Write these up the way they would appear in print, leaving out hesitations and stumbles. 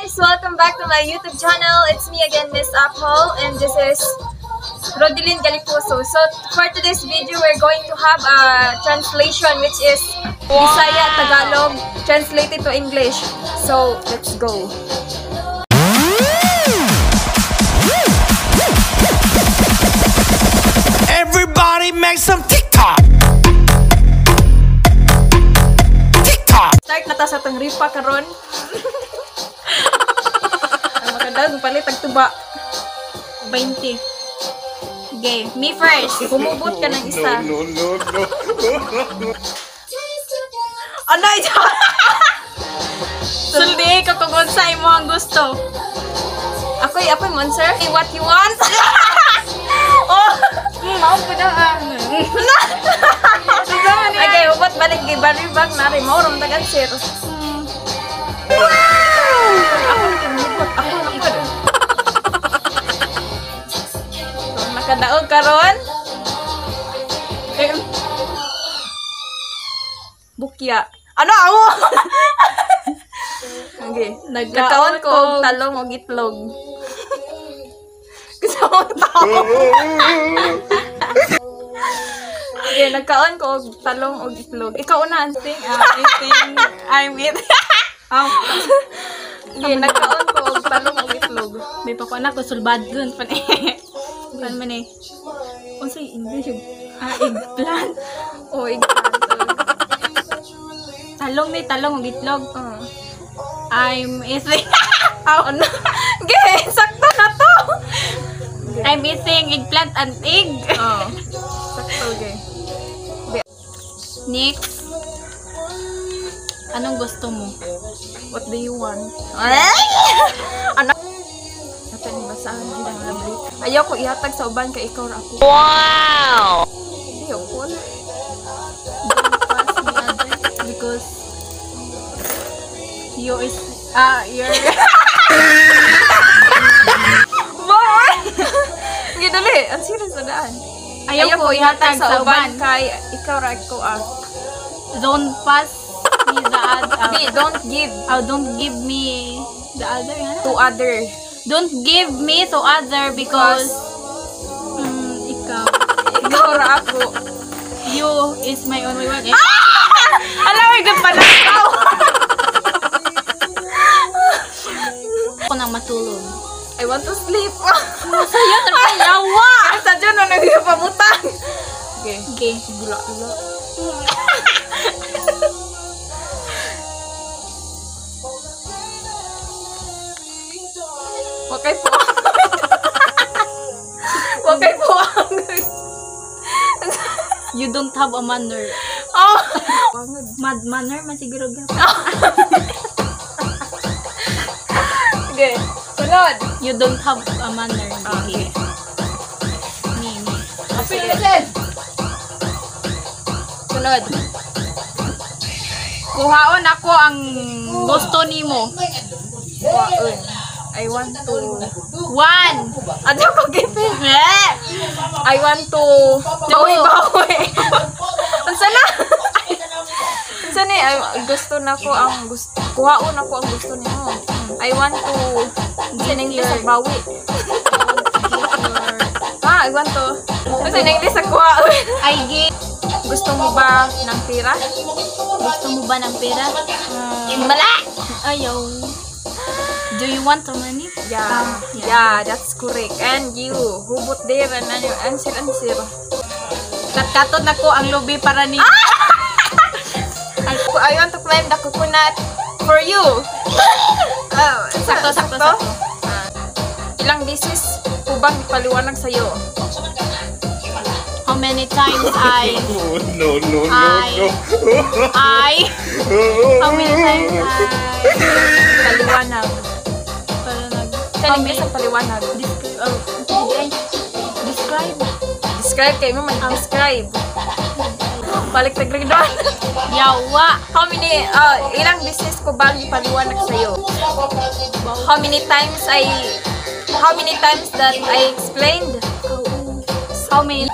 Guys, welcome back to my YouTube channel. It's me again, Miss Apple, and this is Rodelyn Galiposo. So for today's video, we're going to have a translation which is Bisaya Tagalog translated to English. So let's go. Everybody make some TikTok. Start na ta sa tong ripa karon. Ang makadang palit ang tuba 20. Okay, me first. Kumubot ka ng isa. No. Ano ito? Suldi ka kung unsay mo ang gusto. Ako'y monster. Hey, what you want? Oh, mau po na okay, ubot balik kay balibag na rin. Maurom tagan sir. Wow! Ako nakadaog karon. Bukya. Ano ako? Okay, nagkaon ko og talong og itlog. Gusto mo tao? Okay, nagkaon ko og talong og itlog. Ikaw una, I think I'm it. Okay, nagkaon ko og talong og itlog. May pakuan ako sulbad dun pa ni. Kan man eh. Unsay English yung eggplant. Oh, eggplant. Talong og itlog. I'm eating. Ano? Okay, sakto na to. I'm eating eggplant and egg. Oh. Sakto, okay. Next. Anong gusto mo? What do you want? Ano? Natin basahan din ang labri. Ayaw ko ihatag sa uban kay ikaw ra ako. Wow! Ayaw ko na. Pass me address because you're Boy! Gidali, ang serious na daan. Ayaw ko ihatag sa uban kay ikaw ra ako ah. Don't pass me the other. Don't give Don't give me the other. to other. Don't give me to other because Ikaw ra ako. you is my only one. Alam mo yung pala ikaw. Ako nang matulog. I want to sleep. Masaya na yawa. Sa dyan na nagpapamutang. Okay. Okay. Gula. Wakay po. Wakay po. You don't have a manner. Oh. Mad manner man siguro gap. Okay. Sunod. You don't have a manner. Okay. Me. Sige. Sunod. Kuhaon ako ang gusto nimo. Waon. I want to. One. Ano ko gipin? I want to. Bawi. Unsa na? Unsa ni? Gusto na ko ang gusto. Kuhaon ako ang gusto nimo. I want to. Unsa na English sa bawi? I want to. Unsa na English sa kuhaon? I get. Gusto mo ba ng pera? Gusto mo ba ng pera? Mala! Ayaw. Do you want the money? Yeah, that's correct. And you, hubot there and answer. Katkatot na ko ang lubi para ni. I want to climb the coconut for you. Sakto. Ilang beses ko bang ipaliwanag sa'yo? How many times No. how many times Paliwanag. Kaling beses ang paliwanag. describe Describe kayo mo mag-describe. Balik taglag doon. yawa. How many, ilang beses ko bang ipaliwanag sa'yo? How many times that I explained? How many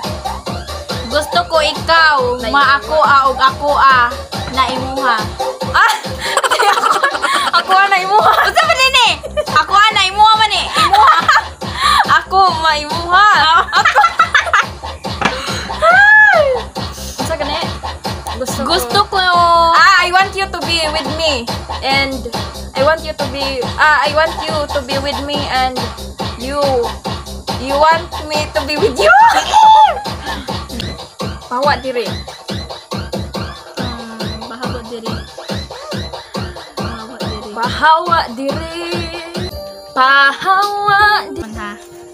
gusto ko ikaw maako og ako na imuha. Ako na imuha. Unsa man ni? to be I want you to be with me and you want me to be with you. Pahawa diri. Bahawa diri. Bahawa diri. Pahawa diri. Pahawa diri. Manha.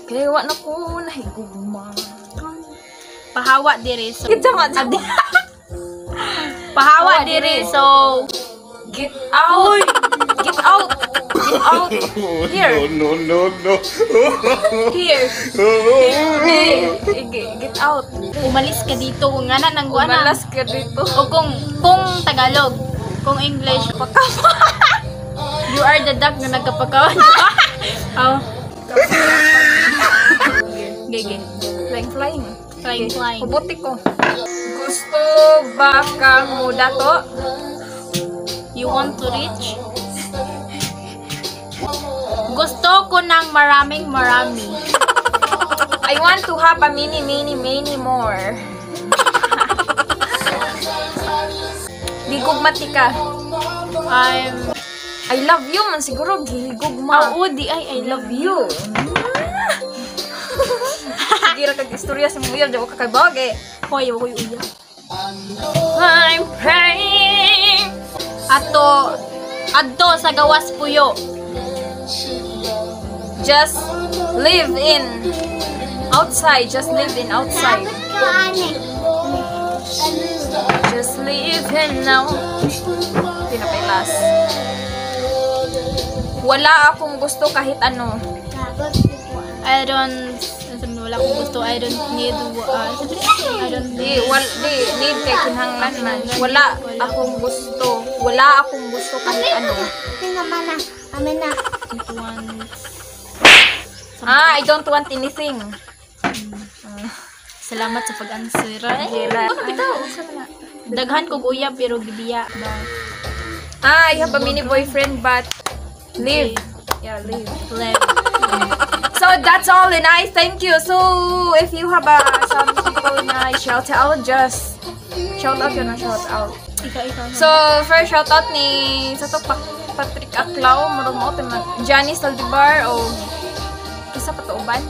Kaya wa na ko nahigugma. Pahawa diri. So, Kita man sa pahawa diri. So, get out. Get out. Get out. Here. No, no, no, Here. no. Get out. umalis ka dito. Kung nga na nang guana. Umalas ka dito. O kung Tagalog. Kung English. You are the duck na nagkapakawan. Oh. Gege. Flying. Flying. Pubuti ko. Gusto ba kang dato? You want to reach? Gusto ko ng marami. I want to have a many more. Gigugmati ka. I love you man siguro gigugma. Di ay I love you. Sige ra kag istorya sa muya daw ka kay bagay. Hoy, uya. I'm praying. Adto sa gawas puyo. Just live in outside. Just live in outside. Just live in now. Pinapailas. Wala akong gusto kahit ano. Wala akong gusto. I don't need Need kay kinahanglan man. Wala akong gusto. Wala akong gusto kahit ano. I don't want anything. Salamat sa pag-answer. Gila. Daghan ko uya pero gibiya. I have a mini boyfriend but live. Yeah, live. So that's all, and I thank you. So if you have some people na shout out, just shout out yun na shout out. Ikaw. So first shout out ni sa to Patrick Aclao, marong mo Janice Saldivar o kisa pa to uban.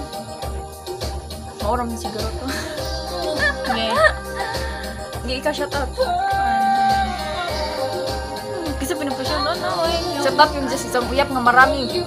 Mauram siguro to. Okay. Hindi ikaw shout out. Kasi pinapasyon na Shout out yung just isang uyap nga marami.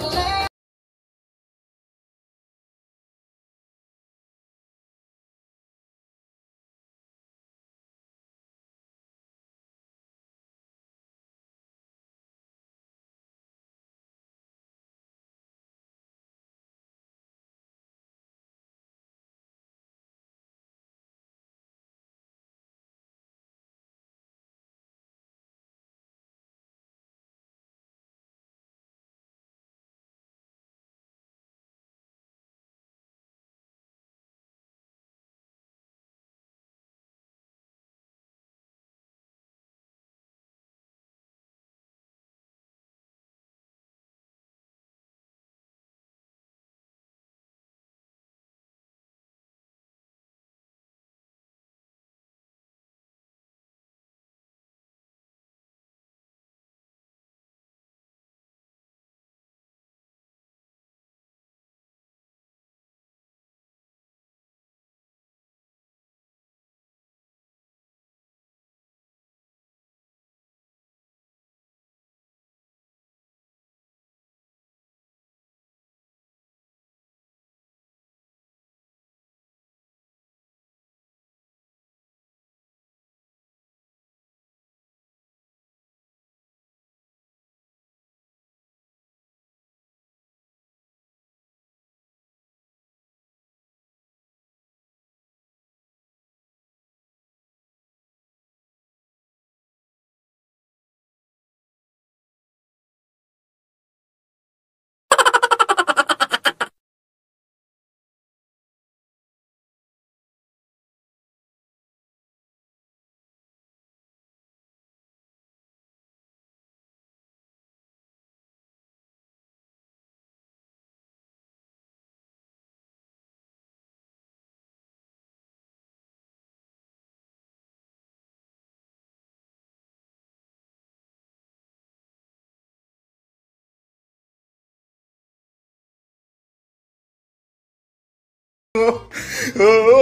Oh